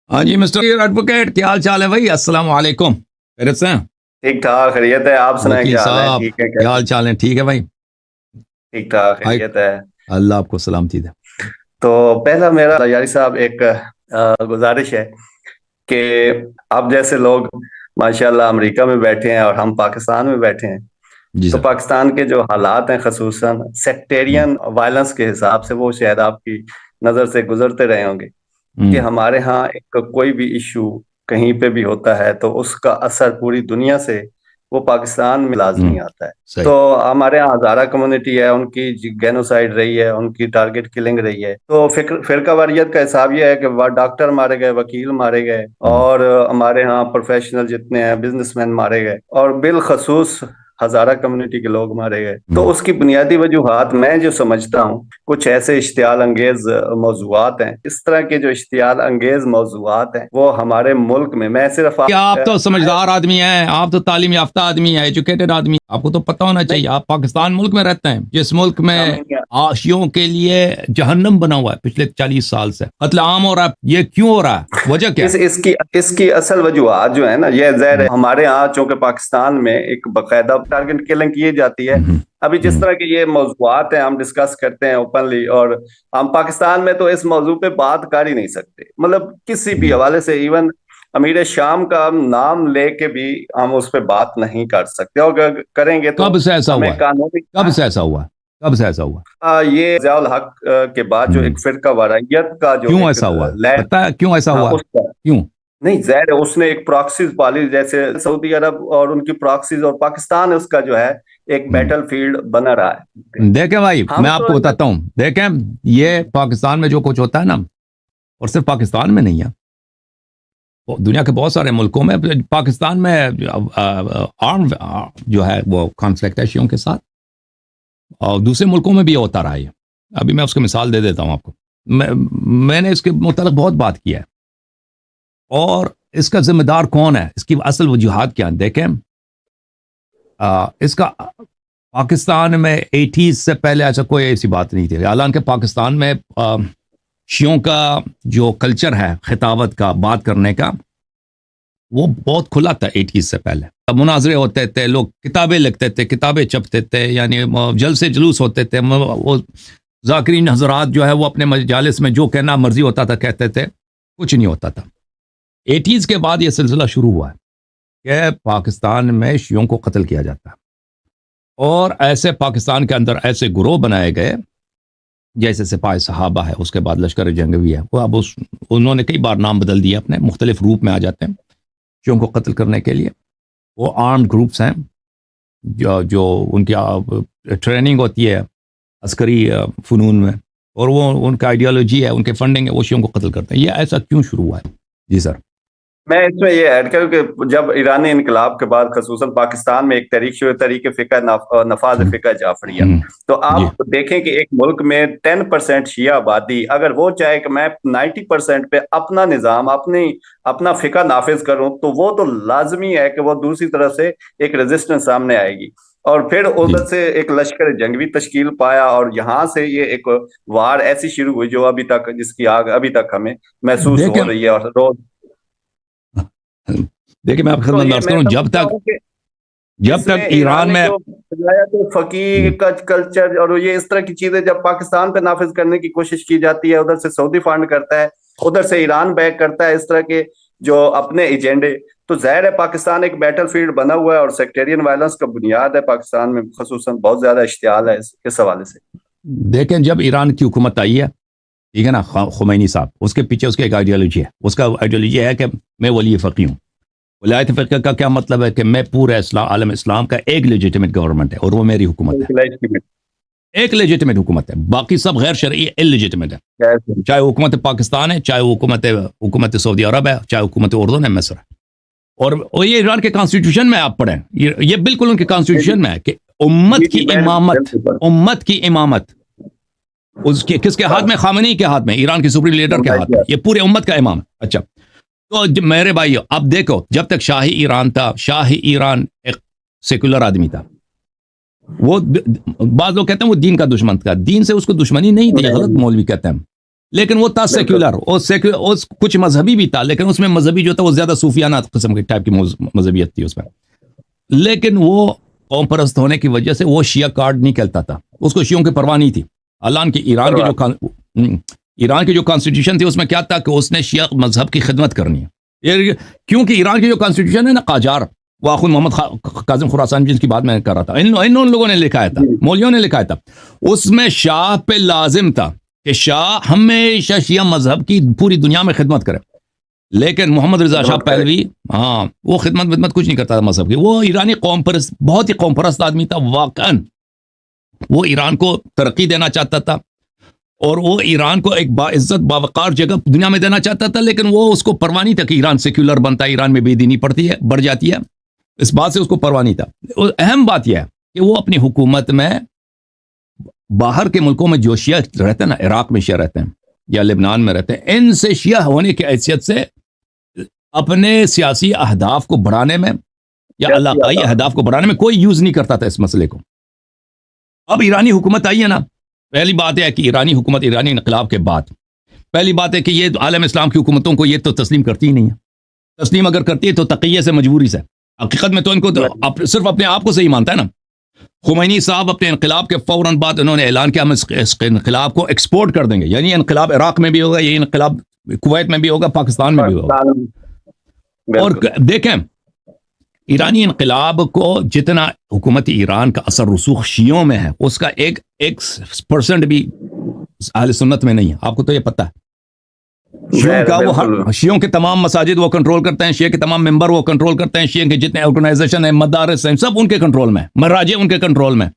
ہاں جی mister advocate, کیا حال چال ہے بھائی؟ السلام علیکم، خیریت سے ہیں؟ ٹھیک ٹھاک خیریت ہے. آپ سنائیں وکیل کیا حال ہے؟ صاحب ٹھیک ہے کیا حال چال ہے؟ ٹھیک ہے بھائی، ٹھیک ٹھاک خیریت ہے. اللہ آپ کو سلامتی دے. تو پہلا میرا یاری صاحب ایک گزارش ہے کہ آپ جیسے لوگ ماشاءاللہ امریکہ میں بیٹھے ہیں اور ہم پاکستان میں بیٹھے ہیں، جی تو سر. پاکستان کے جو حالات ہیں خصوصاً سیکٹیرین وائلنس کے حساب سے وہ شاید آپ کی نظر سے گزرتے رہے ہوں گے کہ ہمارے ہاں ایک کوئی بھی ایشو کہیں پہ بھی ہوتا ہے تو اس کا اثر پوری دنیا سے وہ پاکستان میں لازمی آتا ہے. تو ہمارے یہاں ہزارہ کمیونٹی ہے، ان کی گینوسائڈ رہی ہے، ان کی ٹارگٹ کلنگ رہی ہے. تو فرقہ واریت کا حساب یہ ہے کہ ڈاکٹر مارے گئے، وکیل مارے گئے، اور ہمارے ہاں پروفیشنل جتنے ہیں بزنس مین مارے گئے، اور بالخصوص ہزارہ کمیونٹی کے لوگ مارے گئے. تو اس کی بنیادی وجوہات میں جو سمجھتا ہوں کچھ ایسے اشتعال انگیز موضوعات ہیں. اس طرح کے جو اشتعال انگیز موضوعات ہیں وہ ہمارے ملک میں صرف آپ تو سمجھدار آدمی ہیں، آپ تو تعلیم یافتہ آدمی ہیں، ایجوکیٹڈ آدمی، آپ کو تو پتہ ہونا چاہیے. آپ پاکستان ملک میں رہتے ہیں جس ملک میں آشیوں کے لیے جہنم بنا ہوا ہے پچھلے 40 سال سے. قتل عام ہو رہا ہے، یہ کیوں ہو رہا ہے؟ وجہ کیا ہے؟ اس کی اصل وجوہات جو ہے نا، یہ ظاہر ہے ہمارے ہاں چونکہ پاکستان میں ایک باقاعدہ ٹارگٹ کلنگ کی جاتی ہے. ابھی جس طرح کے یہ موضوعات ہیں ہم ڈسکس کرتے ہیں اوپنلی، اور ہم پاکستان میں تو اس موضوع پہ بات کر ہی نہیں سکتے، مطلب کسی بھی حوالے سے. ایون امیر شام کا نام لے کے بھی ہم اس پہ بات نہیں کر سکتے، اور اگر کریں گے تو کب سے ایسا ہوا ہے؟ قانونی کب سے ایسا ہوا؟ کب سے ایسا ہوا؟ یہ ضیاء الحق کے بعد جو ایک فرقہ واریت کا جو کیوں ایسا ہوا؟ پتہ ہے کیوں ایسا ہوا؟ کیوں؟ نہیں، ظاہر ہے اس نے ایک پراکسیز پالی، جیسے سعودی عرب اور ان کی پراکسیز، اور پاکستان اس کا جو ہے ایک بیٹل فیلڈ بنا رہا ہے. دیکھیں بھائی، میں آپ کو بتاتا ہوں، دیکھیں یہ پاکستان میں جو کچھ ہوتا ہے نا، اور صرف پاکستان میں نہیں ہے، دنیا کے بہت سارے ملکوں میں. پاکستان میں آرم جو ہے وہ کانفلکٹ ہے شیعوں کے ساتھ، اور دوسرے ملکوں میں بھی ہوتا رہا ہے. ابھی میں اس کی مثال دے دیتا ہوں آپ کو. میں نے اس کے متعلق بہت بات کیا ہے، اور اس کا ذمہ دار کون ہے، اس کی اصل وجوہات کیا ہیں. دیکھیں اس کا پاکستان میں 80s سے پہلے ایسا کوئی ایسی بات نہیں تھی. حالانکہ پاکستان میں شیعوں کا جو کلچر ہے خطابت کا، بات کرنے کا، وہ بہت کھلا تھا 80s سے پہلے. مناظرے ہوتے تھے، لوگ کتابیں لکھتے تھے، کتابیں چھپتے تھے، یعنی جلسے جلوس ہوتے تھے. وہ ذاکرین حضرات جو ہے وہ اپنے مجالس میں جو کہنا مرضی ہوتا تھا کہتے تھے، کچھ نہیں ہوتا تھا. 80s کے بعد یہ سلسلہ شروع ہوا ہے کہ پاکستان میں شیعوں کو قتل کیا جاتا ہے، اور ایسے پاکستان کے اندر ایسے گروہ بنائے گئے جیسے سپاہ صحابہ ہے، اس کے بعد لشکر جنگی ہے. وہ اب انہوں نے کئی بار نام بدل دیا اپنے، مختلف روپ میں آ جاتے ہیں شیعوں کو قتل کرنے کے لیے. وہ آرمڈ گروپس ہیں جو ان کی ٹریننگ ہوتی ہے عسکری فنون میں، اور وہ ان کا آئیڈیالوجی ہے، ان کے فنڈنگ ہے، وہ شیعوں کو قتل کرتے ہیں. یہ ایسا کیوں شروع ہوا ہے؟ جی سر. میں اس میں یہ ایڈ کروں کہ جب ایرانی انقلاب کے بعد خصوصاً پاکستان میں ایک تحریک شروع، تحریک فقہ نفاذ فقہ جعفریہ، تو آپ دیکھیں کہ ایک ملک میں 10% شیعہ آبادی اگر وہ چاہے کہ میں 90% پہ اپنا نظام، اپنا فقہ نافذ کروں، تو وہ تو لازمی ہے کہ وہ دوسری طرف سے ایک ریزسٹنس سامنے آئے گی. اور پھر ادھر سے ایک لشکر جنگی تشکیل پایا، اور یہاں سے یہ ایک وار ایسی شروع ہوئی جو ابھی تک، جس کی آگ ابھی تک ہمیں محسوس ہو رہی ہے. اور روز دیکھیں میں آپ خدمت میں عرض کروں، جب تک ایران میں فقیہ کا کلچر اور یہ اس طرح کی چیزیں جب پاکستان پہ نافذ کرنے کی کوشش کی جاتی ہے، ادھر سے سعودی فنڈ کرتا ہے، ادھر سے ایران بیک کرتا ہے اس طرح کے جو اپنے ایجنڈے، تو ظاہر ہے پاکستان ایک بیٹل فیلڈ بنا ہوا ہے. اور سیکٹیرین وائلنس کا بنیاد ہے پاکستان میں، خصوصاً بہت زیادہ اشتعال ہے اس حوالے سے. دیکھیں جب ایران کی حکومت آئی ہے، ٹھیک ہے نا، خمینی صاحب، اس کے پیچھے اس کی ایک آئیڈیالوجی ہے. اس کا آئیڈیالوجی ہے کہ میں ولی فقیہ ہوں. ولایت فقیہ کا کیا مطلب ہے؟ کہ میں پورے عالم اسلام کا ایک لیجیٹمیٹ گورنمنٹ ہے، اور وہ میری حکومت ہے. ایک لیجیٹمیٹ حکومت ہے، باقی سب غیر شرعی اللیجیٹمیٹ ہے. چاہے حکومت پاکستان ہے، چاہے حکومت سعودی عرب ہے، چاہے حکومت اردن ہے، مصر ہے. اور یہ ایران کے کانسٹیٹیوشن میں آپ پڑھیں، یہ بالکل ان کے کانسٹیٹیوشن میں ہے کہ امت کی امامت اس کے کس کے ہاتھ میں؟ خامنئی کے ہاتھ میں، ایران کے سپریم لیڈر کے ہاتھ میں. یہ پورے امت کا امام. اچھا، تو میرے بھائیو اب دیکھو، جب تک شاہی ایران تھا، شاہی ایران ایک سیکولر آدمی تھا. وہ بعض لوگ کہتے ہیں وہ دین کا دشمن تھا. دین سے اس کو دشمنی نہیں تھی، غلط مولوی کہتے ہیں. لیکن وہ تھا سیکولر، اور کچھ مذہبی بھی تھا، لیکن اس میں مذہبی جو تھا وہ زیادہ صوفیانہ قسم کے ٹائپ کی مذہبیت تھی اس میں. لیکن وہ قوم پرست ہونے کی وجہ سے وہ شیعہ کارڈ نہیں کہلتا تھا، اس کو شیعوں کی پرواہ نہیں تھی. حالانکہ ایران کی جو کانسٹیٹیوشن تھی اس میں کیا تھا کہ اس نے شیعہ مذہب کی خدمت کرنی ہے. کیونکہ ایران کی جو کانسٹیٹیوشن ہے نا، قاجار، وہ آخوند محمد کاظم خراسانی جس کی بات میں کر رہا تھا، ان لوگوں نے لکھایا تھا، مولویوں نے لکھایا تھا. اس میں شاہ پہ لازم تھا کہ شاہ ہمیشہ شیعہ مذہب کی پوری دنیا میں خدمت کرے. لیکن محمد رضا شاہ پہلوی، ہاں، وہ خدمت کچھ نہیں کرتا تھا مذہب کی. وہ ایرانی قوم پرست، بہت ہی قوم پرست آدمی تھا واقعاً. وہ ایران کو ترقی دینا چاہتا تھا، اور وہ ایران کو ایک باعزت باوقار جگہ دنیا میں دینا چاہتا تھا. لیکن وہ اس کو پرواہ نہیں تھا کہ ایران سیکولر بنتا ہے، ایران میں بے دینی بڑھ جاتی ہے، اس بات سے اس کو پرواہ نہیں تھا. اہم بات یہ ہے کہ وہ اپنی حکومت میں باہر کے ملکوں میں جو شیعہ رہتے ہیں نا، عراق میں شیعہ رہتے ہیں یا لبنان میں رہتے ہیں، ان سے شیعہ ہونے کی حیثیت سے اپنے سیاسی اہداف کو بڑھانے میں یا علاقائی اہداف کو بڑھانے میں کوئی یوز نہیں کرتا تھا اس مسئلے کو. اب ایرانی حکومت آئی ہے نا، پہلی بات ہے کہ ایرانی حکومت ایرانی انقلاب کے بعد پہلی بات ہے کہ یہ عالم اسلام کی حکومتوں کو یہ تو تسلیم کرتی ہی نہیں ہے. تسلیم اگر کرتی ہے تو تقیہ سے، مجبوری سے. حقیقت میں تو ان کو صرف اپنے آپ کو صحیح مانتا ہے نا. خمینی صاحب اپنے انقلاب کے فوراً بعد انہوں نے اعلان کیا ہم اس انقلاب کو ایکسپورٹ کر دیں گے. یعنی انقلاب عراق میں بھی ہوگا، یہ انقلاب کویت میں بھی ہوگا، پاکستان میں بھی ہوگا. اور دیکھیں ایرانی انقلاب کو جتنا حکومت ایران کا اثر رسوخ شیعوں میں ہے، اس کا ایک پرسنٹ بھی اہل سنت میں نہیں ہے. آپ کو تو یہ پتہ ہے. شیعوں کا وہ شیعوں کے تمام مساجد وہ کنٹرول کرتے ہیں، شیعہ کے تمام ممبر وہ کنٹرول کرتے ہیں، شیعہ کے جتنے آرگنائزیشن ہیں، مدارس ہیں، سب ان کے کنٹرول میں، مراجع ان کے کنٹرول میں.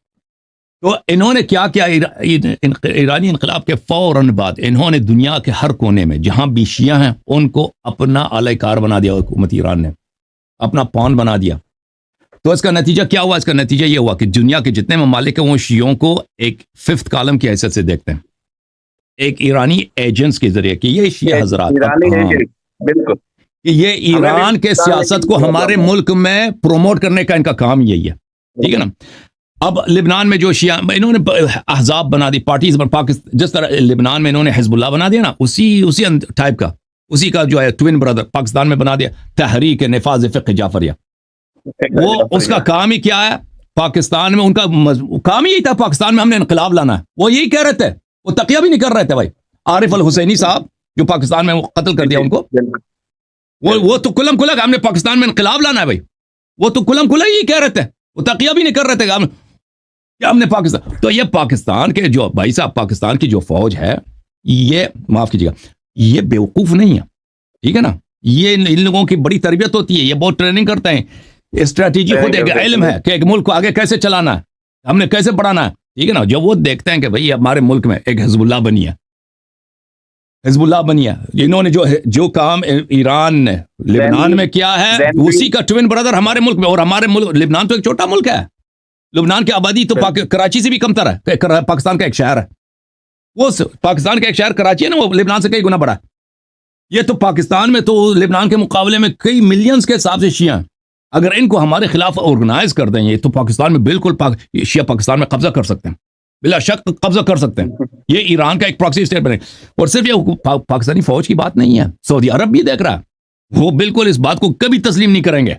تو انہوں نے کیا کیا ایرانی انقلاب کے فوراً بعد انہوں نے دنیا کے ہر کونے میں جہاں بھی شیعہ ہیں ان کو اپنا اعلی کار بنا دیا. حکومت ایران نے اپنا پون بنا دیا. تو اس کا نتیجہ کیا ہوا؟ اس کا نتیجہ یہ ہوا کہ دنیا کے جتنے ممالک ہیں وہ شیعوں کو ایک ففتھ کالم کی حیثیت سے دیکھتے ہیں، ایک ایرانی ایجنٹس کے ذریعے کہ یہ شیعہ حضرات بالکل کہ یہ ایران کے سیاست کو ہمارے ملک میں پروموٹ کرنے کا ان کا کام یہی ہے. ٹھیک ہے نا. اب لبنان میں جو شیعہ انہوں نے احزاب بنا دی، پارٹیز، جس طرح لبنان میں انہوں نے حزب اللہ بنا دیا نا، اسی ٹائپ کا، اسی کا جو ہے ٹوین بردر پاکستان میں بنا دیا، تحریک نفاذ فقہ جعفریہ. وہ اس کا کام ہی کیا ہے پاکستان میں؟ ان کا کام ہی تھا پاکستان میں ہم نے انقلاب لانا ہے. وہ یہی کہہ رہے تھے، وہ تقیہ بھی نہیں کر رہے تھے. بھائی عارف الحسینی صاحب جو پاکستان میں قتل کر دیا ان کو، وہ تو کلم کھلا کہ ہم نے پاکستان میں انقلاب لانا ہے. بھائی وہ تو کلم کھلا ہی کہہ رہے تھے، وہ تقیہ بھی نہیں کر رہے تھے کہ ہم نے پاکستان. تو یہ پاکستان کے جو بھائی صاحب، پاکستان کی جو فوج ہے، یہ معاف کیجیے گا، یہ بیوقوف نہیں ہے. ٹھیک ہے نا. یہ ان لوگوں کی بڑی تربیت ہوتی ہے، یہ بہت ٹریننگ کرتے ہیں. اسٹریٹجی خود ایک علم ہے کہ ایک ملک کو آگے کیسے چلانا ہے، ہم نے کیسے بڑھانا ہے. ٹھیک ہے نا. جب وہ دیکھتے ہیں کہ بھائی ہمارے ملک میں ایک حزب اللہ بنی ہے، حزب اللہ بنی ہے، انہوں نے جو کام ایران نے لبنان میں کیا ہے اسی کا ٹوین بردر ہمارے ملک میں. اور ہمارے ملک لبنان تو ایک چھوٹا ملک ہے، لبنان کی آبادی تو کراچی سے بھی کم تر ہے، پاکستان کا ایک شہر ہے. وہ پاکستان کا ایک شہر کراچی ہے نا، وہ لبنان سے کئی گنا بڑا ہے. یہ تو پاکستان میں تو لبنان کے مقابلے میں کئی ملینز کے حساب سے شیعہ ہیں. اگر ان کو ہمارے خلاف آرگنائز کر دیں گے تو پاکستان میں بالکل شیعہ پاکستان میں قبضہ کر سکتے ہیں، بلا شک قبضہ کر سکتے ہیں. یہ ایران کا ایک پراکسی اسٹیٹ بنے. اور صرف یہ پاکستانی فوج کی بات نہیں ہے، سعودی عرب بھی دیکھ رہا ہے، وہ بالکل اس بات کو کبھی تسلیم نہیں کریں گے.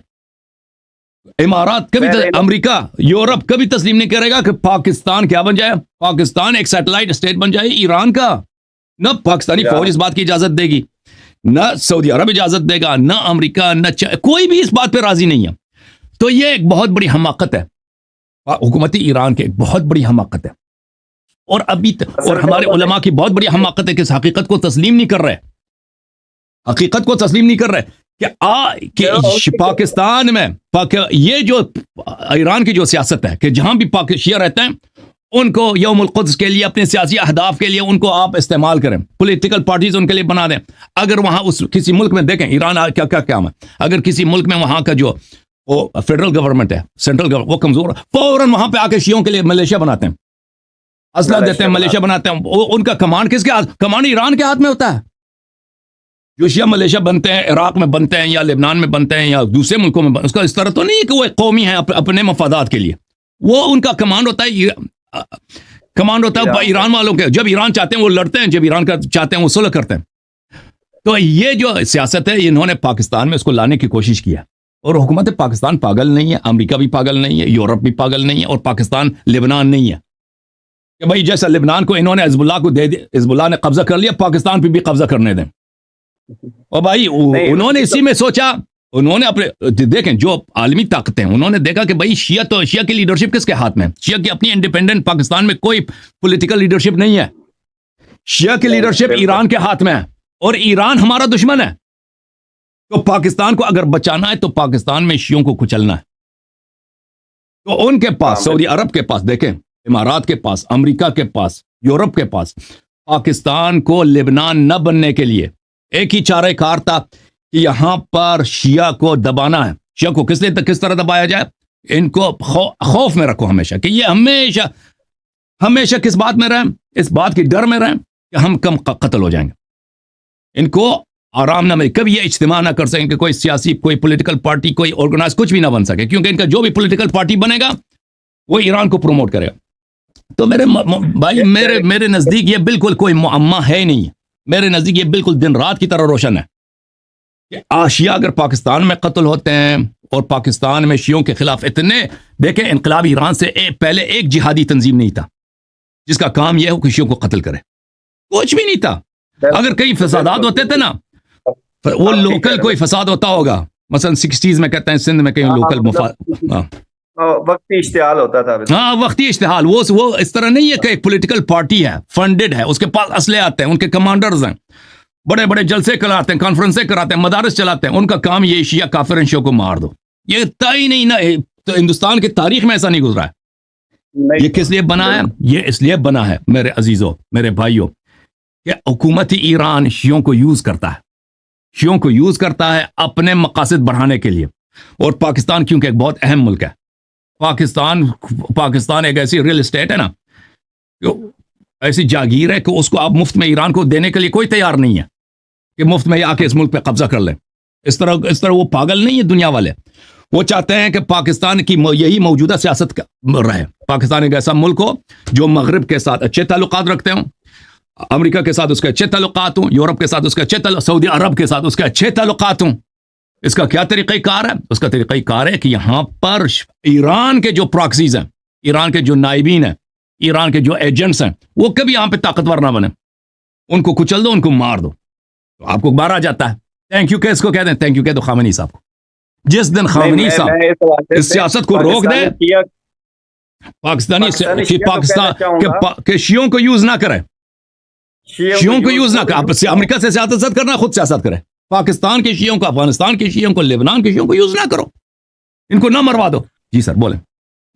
امارات کبھی امریکہ، یورپ کبھی تسلیم نہیں کرے گا کہ پاکستان کیا بن جائے، پاکستان ایک سیٹلائٹ اسٹیٹ بن جائے ایران کا. نہ پاکستانی فوج اس بات کی اجازت دے گی، نہ سعودی عرب اجازت دے گا، نہ امریکہ، نہ کوئی بھی اس بات پہ راضی نہیں ہے. تو یہ ایک بہت بڑی حماقت ہے، حکومت ایران کی ایک بہت بڑی حماقت ہے. اور اور ہمارے علماء کی بہت بڑی حماقت ہے کہ اس حقیقت کو تسلیم نہیں کر رہے، حقیقت کو تسلیم نہیں کر رہے کہ پاکستان میں یہ جو ایران کی جو سیاست ہے کہ جہاں بھی شیعہ رہتے ہیں ان کو یوم القدس کے لیے، اپنے سیاسی اہداف کے لیے ان کو آپ استعمال کریں، پولیٹیکل پارٹیز ان کے لیے بنا دیں. اگر وہاں کسی ملک میں دیکھیں ایران کیا کام ہے، اگر کسی ملک میں وہاں کا جو فیڈرل گورنمنٹ ہے، سینٹرل گورنمنٹ وہ کمزور ہے، فوراً وہاں پہ آ کے شیعوں کے لیے ملیشیا بناتے ہیں، اسلحہ دیتے ہیں، ملیشیا بناتے ہیں. ان کا کمانڈ کس کے ہاتھ؟ کمانڈ ایران کے ہاتھ میں ہوتا ہے. جو شیعہ ملیشیا بنتے ہیں عراق میں بنتے ہیں یا لبنان میں بنتے ہیں یا دوسرے ملکوں میں اس کا اس طرح تو نہیں ہے کہ وہ ایک قومی ہے اپنے مفادات کے لیے. وہ ان کا کمانڈ ہوتا ہے کمانڈ ہوتا ہے ایران والوں کے. جب ایران چاہتے ہیں وہ لڑتے ہیں, جب ایران کا چاہتے ہیں وہ صلح کرتے ہیں. تو یہ جو سیاست ہے انہوں نے پاکستان میں اس کو لانے کی کوشش کیا, اور حکومت پاکستان پاگل نہیں ہے, امریکہ بھی پاگل نہیں ہے, یورپ بھی پاگل نہیں ہے, اور پاکستان لبنان نہیں ہے کہ بھائی جیسا لبنان کو انہوں نے حزب اللہ کو دے دیا, حزب اللہ نے قبضہ کر لیا, پاکستان پہ بھی قبضہ کرنے دیں. اور بھائی انہوں نے اسی میں سوچا, انہوں نے اپنے دیکھیں جو عالمی طاقتیں انہوں نے دیکھا کہ بھائی شیعہ کی لیڈرشپ کس کے ہاتھ میں ہے, شیعہ کی اپنی انڈیپینڈنٹ پاکستان میں کوئی پولیٹیکل لیڈرشپ نہیں ہے, شیعہ کی لیڈرشپ ایران کے ہاتھ میں ہے, اور ایران ہمارا دشمن ہے. تو پاکستان کو اگر بچانا ہے تو پاکستان میں شیعوں کو کچلنا ہے. تو ان کے پاس, سعودی عرب کے پاس, دیکھیں امارات کے پاس, امریکہ کے پاس, یورپ کے پاس, پاکستان کو لبنان نہ بننے کے لیے ایک ہی چارہ کار تھا کہ یہاں پر شیعہ کو دبانا ہے. شیعہ کو کس طرح دبایا جائے, ان کو خوف میں رکھو ہمیشہ, کہ یہ ہمیشہ کس بات میں رہیں, اس بات کی ڈر میں رہیں کہ ہم کم قتل ہو جائیں گے. ان کو آرام نہ ملے, کبھی یہ اجتماع نہ کر سکیں کہ کوئی سیاسی, کوئی پولیٹیکل پارٹی, کوئی آرگنائز کچھ بھی نہ بن سکے, کیونکہ ان کا جو بھی پولیٹیکل پارٹی بنے گا وہ ایران کو پروموٹ کرے گا. تو میرے بھائی میرے نزدیک یہ بالکل کوئی معمہ ہے ہی نہیں ہے. میرے نزدیک یہ بالکل دن رات کی طرح روشن ہے کہ شیعہ اگر پاکستان میں قتل ہوتے ہیں, اور پاکستان میں شیعوں کے خلاف اتنے, دیکھیں انقلاب ایران سے پہلے ایک جہادی تنظیم نہیں تھا جس کا کام یہ ہو کہ شیعوں کو قتل کرے, کچھ بھی نہیں تھا. اگر کئی فسادات ہوتے تھے نا, وہ لوکل کوئی فساد ہوتا ہوگا, مثلا 60s میں کہتے ہیں سندھ میں کہیں لوکل وقتی اشتعال ہوتا تھا. ہاں وقتی اشتعال, وہ اس طرح نہیں ہے کہ ایک پولیٹیکل پارٹی ہے, فنڈڈ ہے, اس کے پاس اسلحے آتے ہیں, ان کے کمانڈرز ہیں, بڑے بڑے جلسے کراتے ہیں, کانفرنسیں کراتے ہیں, مدارس چلاتے ہیں, ان کا کام یہ شیعہ کافر شیعوں کو مار دو. یہ طے نہیں نا, تو ہندوستان کی تاریخ میں ایسا نہیں گزرا ہے. یہ کس لیے بنا ہے, یہ اس لیے بنا ہے میرے عزیزوں, میرے بھائیوں, کہ حکومت ایران شیعوں کو یوز کرتا ہے اپنے مقاصد بڑھانے کے لیے. اور پاکستان کیونکہ ایک بہت اہم ملک ہے, پاکستان ایک ایسی ریل اسٹیٹ ہے نا, ایسی جاگیر ہے کہ اس کو آپ مفت میں ایران کو دینے کے لیے کوئی تیار نہیں ہے کہ مفت میں آ کے اس ملک پہ قبضہ کر لیں. اس طرح وہ پاگل نہیں ہے دنیا والے. وہ چاہتے ہیں کہ پاکستان کی یہی موجودہ سیاست رہے. پاکستان ایک ایسا ملک ہو جو مغرب کے ساتھ اچھے تعلقات رکھتے ہوں, امریکہ کے ساتھ اس کے اچھے تعلقات ہوں, یورپ کے ساتھ اس کے اچھے تعلقات, سعودی عرب کے ساتھ اس کے اچھے تعلقات ہوں. اس کا کیا طریقہ کار ہے, اس کا طریقہ کار ہے کہ یہاں پر ایران کے جو پراکسیز ہیں, ایران کے جو نائبین ہیں, ایران کے جو ایجنٹس ہیں, وہ کبھی یہاں پہ طاقتور نہ بنے. ان کو کچل دو, ان کو مار دو, تو آپ کو بار آ جاتا ہے. تھینک یو کہ اس کو کہہ دیں, تھینک یو کہہ دو خامنئی صاحب کو. جس دن خامنئی صاحب اس سیاست کو روک دے, کہ شیعوں کو یوز نہ کرے, شیعوں کو یوز نہ کرے, امریکہ سے سیاست کرنا, خود سیاست کرے. پاکستان کے شیعوں کو, افغانستان کے شیعوں کو, لبنان کے شیعوں کو یوز نہ کرو, ان کو نہ مروا دو. جی سر بولیں.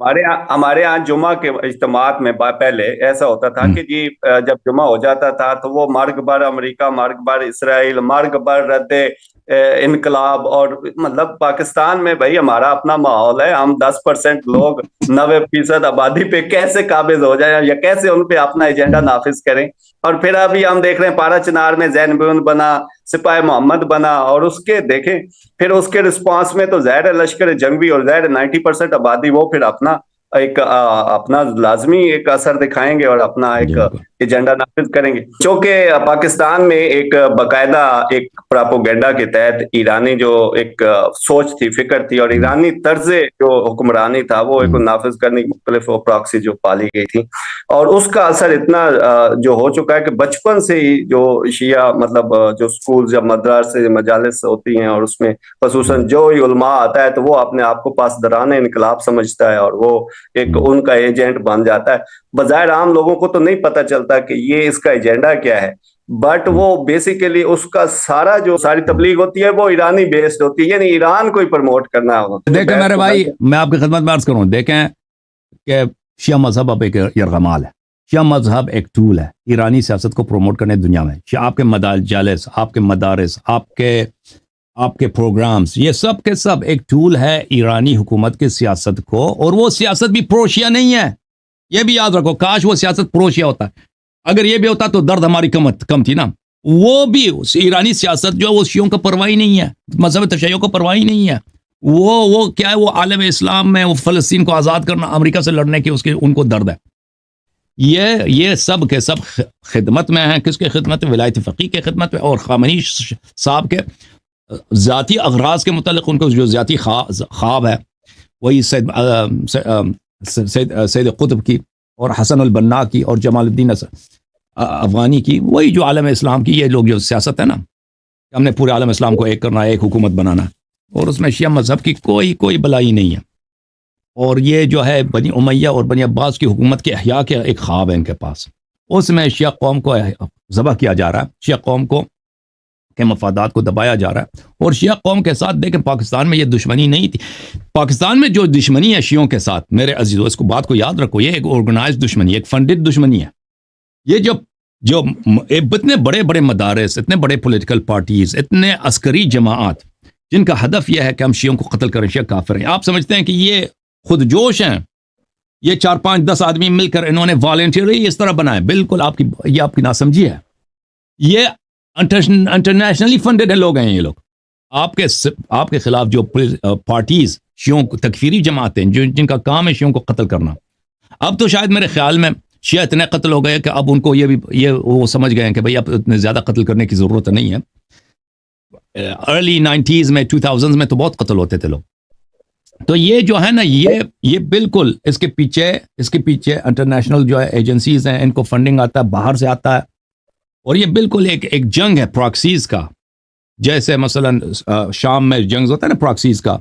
ہمارے یہاں جمعہ کے اجتماعات میں پہلے ایسا ہوتا تھا کہ جی جب جمعہ ہو جاتا تھا تو وہ مارگ بر امریکہ, مارگ بر اسرائیل, مارگ بر رد انقلاب, اور مطلب پاکستان میں بھائی ہمارا اپنا ماحول ہے, ہم 10% لوگ 90% آبادی پہ کیسے قابض ہو جائیں یا کیسے ان پہ اپنا ایجنڈا نافذ کریں. اور پھر ابھی ہم دیکھ رہے ہیں پارا چنار میں زین بیون بنا, سپاہی محمد بنا, اور اس کے دیکھیں پھر اس کے رسپانس میں تو ظاہر لشکر جنگی اور ظاہر 90% آبادی وہ پھر اپنا لازمی ایک اثر دکھائیں گے اور اپنا ایک ایجنڈا نافذ کریں گے. چونکہ پاکستان میں ایک باقاعدہ ایک پراپوگنڈا کے تحت ایرانی جو ایک سوچ تھی, فکر تھی, اور ایرانی طرز جو حکمرانی تھا وہ ایک نافذ کرنے کی مختلف پراکسی جو پالی گئی تھی, اور اس کا اثر اتنا جو ہو چکا ہے کہ بچپن سے ہی جو شیعہ مطلب جو سکول یا مدارس مجالس ہوتی ہیں, اور اس میں خصوصاً جو ہی علماء آتا ہے تو وہ اپنے آپ کو پاسداران انقلاب سمجھتا ہے, اور وہ ایک ان کا ایجنٹ بن جاتا ہے. بظاہر عام لوگوں کو تو نہیں پتہ چلتا کہ یہ اس کا ایجنڈا کیا ہے, بٹ وہ بیسیکلی اس کا ساری تبلیغ ہوتی ہے وہ ایرانی بیسڈ ہوتی ہے, یعنی ایران کو ہی پروموٹ کرنا ہوتا ہے. دیکھیں میرے بھائی, میں آپ کی خدمت میں عرض کروں, دیکھیں کہ شیعہ مذہب اب ایک یرغمال ہے. شیعہ مذہب ایک ٹول ہے ایرانی سیاست کو پروموٹ کرنے دنیا میں. آپ کے مجالس, آپ کے مدارس, آپ کے پروگرامز, یہ سب کے سب ایک ٹول ہے ایرانی حکومت کے سیاست کو, اور وہ سیاست بھی پروشیا نہیں ہے, یہ بھی یاد رکھو. کاش وہ سیاست پروشیا ہوتا ہے, اگر یہ بھی ہوتا تو درد ہماری کم تھی نا. وہ بھی ایرانی سیاست جو وہ شیعوں کا پرواہی نہیں ہے, مذہب تشیع کو پرواہی نہیں ہے. وہ کیا ہے, وہ عالم اسلام میں وہ فلسطین کو آزاد کرنا, امریکہ سے لڑنے کی ان کو درد ہے. یہ سب کے سب خدمت میں ہیں. کس کے خدمت میں؟ ولایت فقیہ کے خدمت میں. اور خامنئی صاحب کے ذاتی اغراض کے متعلق ان کو جو ذاتی خواب ہے وہی سید قطب کی اور حسن البنا کی اور جمال الدین افغانی کی، وہی جو عالم اسلام کی. یہ لوگ جو سیاست ہے نا، ہم نے پورے عالم اسلام کو ایک کرنا ہے، ایک حکومت بنانا، اور اس میں شیعہ مذہب کی کوئی بلائی نہیں ہے. اور یہ جو ہے بنی امیہ اور بنی عباس کی حکومت کے احیاء کے ایک خواب ہے ان کے پاس. اس میں شیعہ قوم کو ذبح کیا جا رہا ہے، شیعہ قوم کو کے مفادات کو دبایا جا رہا ہے. اور شیعہ قوم کے ساتھ دیکھیں، پاکستان میں یہ دشمنی نہیں تھی. پاکستان میں جو دشمنی ہے شیعوں کے ساتھ، میرے عزیزو اس کو بات کو یاد رکھو، یہ ایک آرگنائزڈ دشمنی، ایک فنڈڈ دشمنی ہے. یہ جو اتنے بڑے بڑے مدارس، اتنے بڑے پولیٹیکل پارٹیز، اتنے عسکری جماعت جن کا ہدف یہ ہے کہ ہم شیعوں کو قتل کریں، شیعہ کافر ہیں. آپ سمجھتے ہیں کہ یہ خود جوش ہیں؟ یہ 4 5 10 آدمی مل کر انہوں نے والنٹیئرلی اس طرح بنائے. بالکل آپ کی ناسمجھی ہے. یہ انٹرنیشنلی فنڈڈ لوگ ہیں. یہ لوگ آپ کے خلاف جو پارٹیز، شیعوں کو تکفیری جماعتیں جن کا کام ہے شیعوں کو قتل کرنا. اب تو شاید میرے خیال میں شیعہ اتنے قتل ہو گئے کہ اب ان کو وہ سمجھ گئے ہیں کہ بھئی اب اتنے زیادہ قتل کرنے کی ضرورت نہیں ہے. ارلی 90s میں 2000s میں تو بہت قتل ہوتے تھے لوگ. تو یہ جو ہے نا، یہ بالکل اس کے پیچھے انٹرنیشنل جو ہے ایجنسیز ہیں، ان کو فنڈنگ آتا ہے، باہر سے آتا ہے. اور یہ بالکل ایک جنگ ہے پراکسیز کا. جیسے مثلا شام میں جنگ ہوتا ہے نا پراکسیز کا،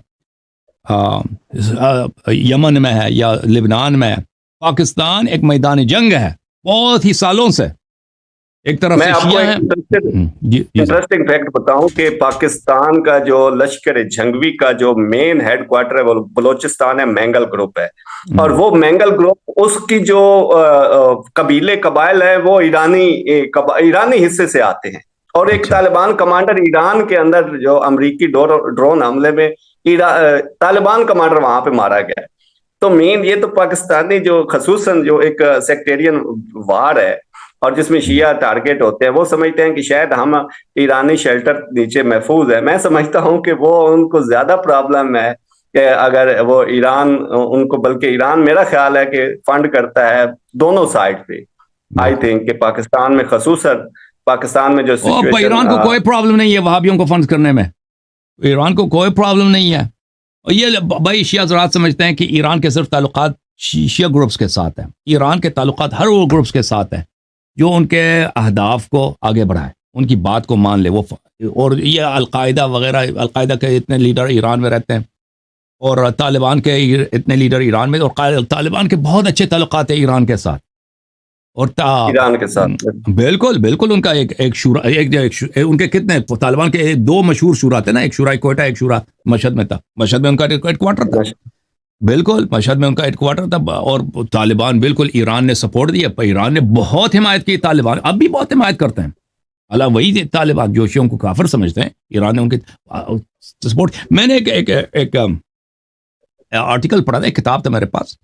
یمن میں ہے یا لبنان میں ہے. پاکستان ایک میدان جنگ ہے بہت ہی سالوں سے. ایک طرف سے شیعہ ہیں. انٹرسٹنگ فیکٹ بتاؤں کہ پاکستان کا جو لشکر جنگوی کا جو مین ہیڈ کوارٹر ہے وہ بلوچستان ہے، مینگل گروپ ہے. اور وہ مینگل گروپ، اس کی جو قبائل ہے وہ ایرانی حصے سے آتے ہیں. اور ایک طالبان کمانڈر ایران کے اندر جو امریکی ڈرون حملے میں طالبان کمانڈر وہاں پہ مارا گیا. تو مین یہ تو پاکستانی جو خصوصاً جو ایک سیکٹیرین وار ہے اور جس میں شیعہ ٹارگیٹ ہوتے ہیں، وہ سمجھتے ہیں کہ شاید ہم ایرانی شیلٹر نیچے محفوظ ہے. میں سمجھتا ہوں کہ وہ ان کو زیادہ پرابلم ہے کہ اگر وہ ایران ان کو، بلکہ ایران میرا خیال ہے کہ فنڈ کرتا ہے دونوں سائڈ پہ. آئی تھنک کہ پاکستان میں خصوصاً پاکستان میں جو ایران کو کوئی پرابلم نہیں ہے وہابیوں کو فنڈ کرنے میں. ایران کو کوئی پرابلم نہیں ہے. اور یہ بھائی شیعہ حضرات سمجھتے ہیں کہ ایران کے صرف تعلقات شیعہ گروپس کے ساتھ ہیں. ایران کے تعلقات ہر وہ گروپس کے ساتھ ہیں جو ان کے اہداف کو آگے بڑھائے، ان کی بات کو مان لے. وہ اور یہ القاعدہ وغیرہ، القاعدہ کے اتنے لیڈر ایران میں رہتے ہیں، اور طالبان کے اتنے لیڈر ایران میں، اور طالبان کے بہت اچھے تعلقات ہیں ایران کے ساتھ. اور ایران کے ساتھ بالکل ان کا ایک شورا، ان کے کتنے طالبان کے 2 مشہور شورا تھے نا، ایک شورا کوئٹہ، ایک شورا مشہد میں تھا. مشہد میں ان کا ہیڈ کوارٹر تھا. بالکل مشہد میں ان کا ہیڈ کوارٹر تھا. اور طالبان بالکل ایران نے سپورٹ دیا. ایران نے بہت حمایت کی. طالبان اب بھی بہت حمایت کرتے ہیں. اللہ وہی طالبان جو شیعوں کو کافر سمجھتے ہیں، ایران نے ان کی سپورٹ. میں نے ایک آرٹیکل پڑھا تھا، ایک کتاب تھا میرے پاس.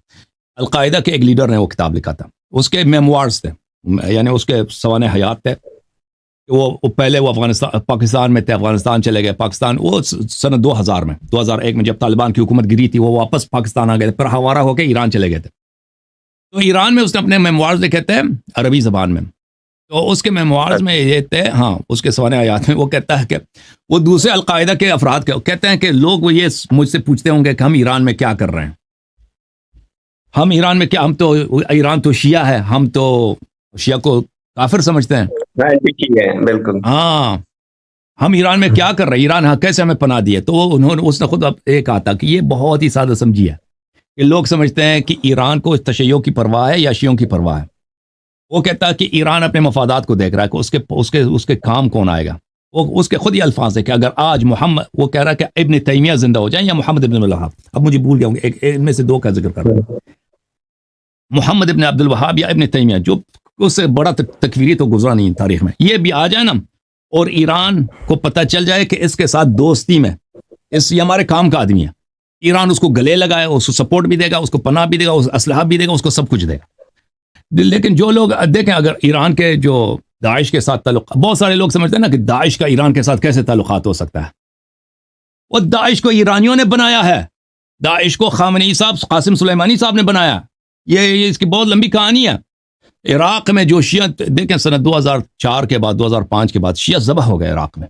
القاعدہ کے ایک لیڈر نے وہ کتاب لکھا تھا. اس کے میموارز تھے، یعنی اس کے سوانح حیات تھے. وہ پہلے وہ پاکستان میں تھے، افغانستان چلے گئے. پاکستان وہ سن 2001 میں جب طالبان کی حکومت گری تھی، وہ واپس پاکستان آ گئے تھے، پھر ہوارہ ہو کے ایران چلے گئے تھے. تو ایران میں اس نے اپنے میموارز لکھے تھے عربی زبان میں. تو اس کے میموارز میں یہ تھے، ہاں اس کے سوانح حیات میں وہ کہتا ہے کہ وہ دوسرے القاعدہ کے افراد کہتے ہیں کہ لوگ وہ یہ مجھ سے پوچھتے ہوں گے کہ ہم ایران میں کیا کر رہے ہیں. ہم ایران میں کیا، ہم تو ایران تو شیعہ ہے، ہم تو شیعہ کو کافر سمجھتے ہیں. بالکل ہاں، ہم ایران میں کیا کر رہے ہیں، ایران کیسے ہمیں پناہ دیے. تو اس نے خود ایک کہا تھا کہ یہ بہت ہی سادہ سمجھی ہے کہ لوگ سمجھتے ہیں کہ ایران کو تشیع کی پرواہ ہے یا شیعوں کی پرواہ ہے. وہ کہتا ہے کہ ایران اپنے مفادات کو دیکھ رہا ہے کہ اس کے کام کون آئے گا. اس کے خود ہی الفاظ ہے کہ اگر آج محمد، وہ کہہ رہا ہے کہ ابن تیمیہ زندہ ہو جائیں یا محمد ابن الوہاب، اب مجھے بھول گیا ہوں، ان میں سے 2 کا ذکر کر رہا ہوں، محمد ابن عبد الوہاب یا ابن تیمیہ، جو اس سے بڑا تکفیری تو گزرا نہیں تاریخ میں. یہ بھی آ جائے نا اور ایران کو پتہ چل جائے کہ اس کے ساتھ دوستی میں یہ ہمارے کام کا آدمی ہے، ایران اس کو گلے لگائے، اس کو سپورٹ بھی دے گا، اس کو پناہ بھی دے گا، اس اسلحہ بھی دے گا، اس کو سب کچھ دے گا. لیکن جو لوگ دیکھیں، اگر ایران کے جو داعش کے ساتھ تعلق، بہت سارے لوگ سمجھتے ہیں نا کہ داعش کا ایران کے ساتھ کیسے تعلقات ہو سکتا ہے. وہ داعش کو ایرانیوں نے بنایا ہے. داعش کو خامنئی صاحب، قاسم سلیمانی صاحب نے بنایا. یہ اس کی بہت لمبی کہانی ہے. عراق میں جو شیعہ دیکھیں سنہ 2004 کے بعد 2005 کے بعد شیعہ ذبح ہو گئے عراق میں.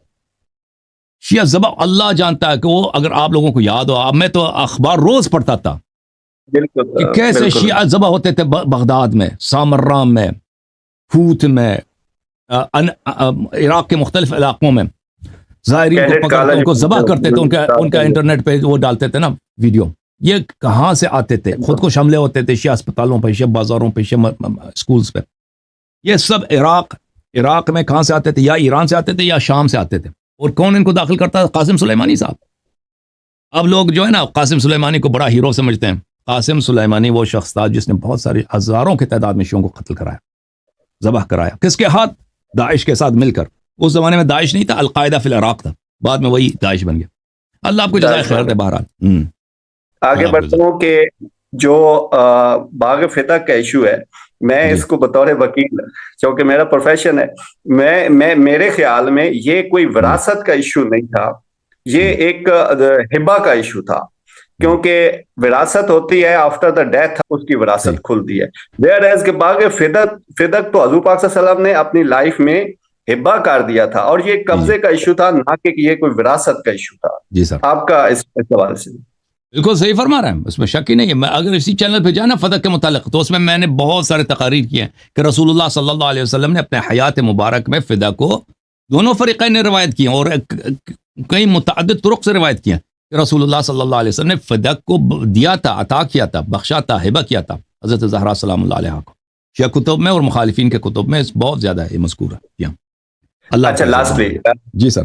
شیعہ ذبح اللہ جانتا ہے کہ وہ اگر آپ لوگوں کو یاد ہو, اب میں تو اخبار روز پڑھتا تھا کہ کیسے شیعہ ذبح ہوتے تھے بغداد میں, سامرام میں, ہوت میں, عراق کے مختلف علاقوں میں. ظاہرین کو پکڑ کے ان کو ذبح کرتے تھے, ان کا انٹرنیٹ پہ وہ ڈالتے تھے نا ویڈیو. یہ کہاں سے آتے تھے؟ خود کو حملے ہوتے تھے شیعہ اسپتالوں پہ, شیعہ بازاروں پہ, شیعہ اسکولز پہ. یہ سب عراق میں کہاں سے آتے تھے؟ یا ایران سے آتے تھے یا شام سے آتے تھے. اور کون ان کو داخل کرتا تھا؟ قاسم سلیمانی صاحب. اب لوگ جو ہے نا قاسم سلیمانی کو بڑا ہیرو سمجھتے ہیں. قاسم سلیمانی وہ شخص تھا جس نے بہت سارے ہزاروں کی تعداد میں شیعوں کو قتل کرایا, ذبح کرایا. کس کے ہاتھ؟ داعش کے ساتھ مل کر. اس زمانے میں داعش نہیں تھا, القاعدہ فی العراق تھا, بعد میں وہی داعش بن گیا. اللہ آپ کو جزائے خیر دے. بہرحال آگے بڑھتا ہوں کہ جو باغ فتح کا ایشو ہے, میں اس کو بطور وکیل, چونکہ میرا پروفیشن ہے, میرے خیال میں یہ کوئی وراثت کا ایشو نہیں تھا, یہ ایک ہبہ کا ایشو تھا. کیونکہ وراثت ہوتی ہے آفٹر دا ڈیتھ, اس کی وراثت کھلتی ہے. ویئر ایز کہ باغ فدق تو حضور پاک صلی اللہ علیہ وسلم نے اپنی لائف میں ہبہ کر دیا تھا, اور یہ قبضے کا ایشو تھا, نہ کہ یہ کوئی وراثت کا ایشو تھا. جی سر, آپ کا اس حوالے سے بالکل صحیح فرما رہے ہیں, اس میں شک ہی نہیں ہے. میں اگر اسی چینل پہ جائیں نا فتح کے متعلق, تو اس میں نے بہت سارے تقاریر کیے ہیں کہ رسول اللہ صلی اللہ علیہ وسلم نے اپنے حیات مبارک میں فدح کو دونوں فریقین نے روایت کی ہیں, اور کئی متعدد طرق سے روایت کی ہیں کہ رسول اللہ صلی اللہ علیہ وسلم نے فدح کو دیا تھا, عطا کیا تھا, بخشا تھا, ہبہ کیا تھا حضرت زہرا سلام اللہ علیہ کو. شیعہ کتب میں اور مخالفین کے کتب میں بہت زیادہ ہے مذکور ہے. اللہ. اچھا, لاسٹلی جی سر,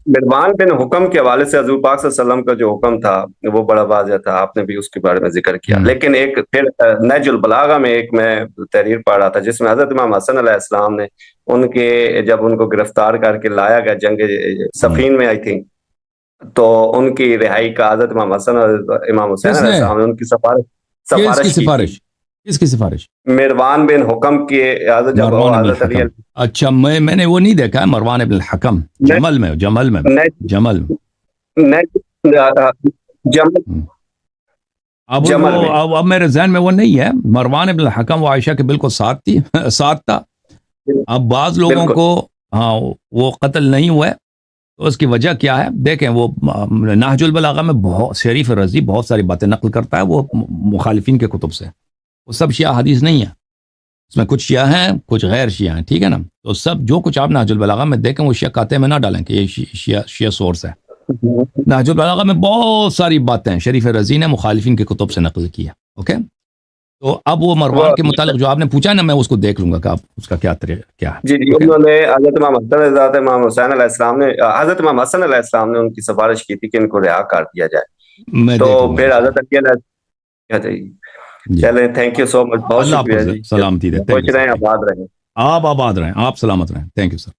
مروان بن حکم کے حوالے سے حضور پاک صلی اللہ علیہ وسلم کا جو حکم تھا وہ بڑا واضح تھا, آپ نے بھی اس کے بارے میں ذکر کیا. لیکن ایک پھر نہج البلاغہ میں ایک میں تحریر پڑھ رہا تھا جس میں حضرت امام حسن علیہ السلام نے ان کے جب ان کو گرفتار کر کے لایا گیا جنگ صفین میں, آئی تھنک, تو ان کی رہائی کا حضرت امام حسن اور امام حسین علیہ السلام نے ان کی سفارش کس کی سفارش؟ مروان بن حکم کی. حضرت علی, اچھا, میں نے وہ نہیں دیکھا ہے. مروان بن الحکم جمل اب میرے ذہن میں وہ نہیں ہے. مروان بن الحکم وہ عائشہ کے بالکل ساتھ تھا. اب بعض لوگوں کو ہاں وہ قتل نہیں ہوا ہے, تو اس کی وجہ کیا ہے دیکھیں. وہ نہج البلاغہ میں بہت شریف رضی بہت ساری باتیں نقل کرتا ہے, وہ مخالفین کے کتب سے. وہ سب شیعہ حدیث نہیں ہے, اس میں کچھ شیعہ ہیں کچھ غیر شیعہ ہیں, ٹھیک ہے نا. تو سب جو کچھ آپ نہج البلاغہ میں دیکھیں وہ شیعہ کاتے میں نہ ڈالیں کہ یہ شیعہ سورس ہے. نہج البلاغہ میں بہت ساری باتیں شریف رضی نے مخالفین کے کتب سے نقل کی ہے. اوکے, تو اب وہ مروان کے متعلق جو آپ نے پوچھا نا, میں اس کو دیکھ لوں گا کہ آپ اس کا کیا طریقہ ہے. جی, انہوں نے حضرت امام حسین علیہ السلام نے, حضرت امام حسن علیہ السلام نے ان کی سفارش کی تھی کہ ان کو رہا کر دیا جائے. تو پھر حضرت علی علیہ. چلیں, تھینک یو سو مچ, بہت شکریہ جی. سلامتی رہے, آباد رہیں. آپ آباد رہیں, آپ سلامت رہیں. Thank you sir.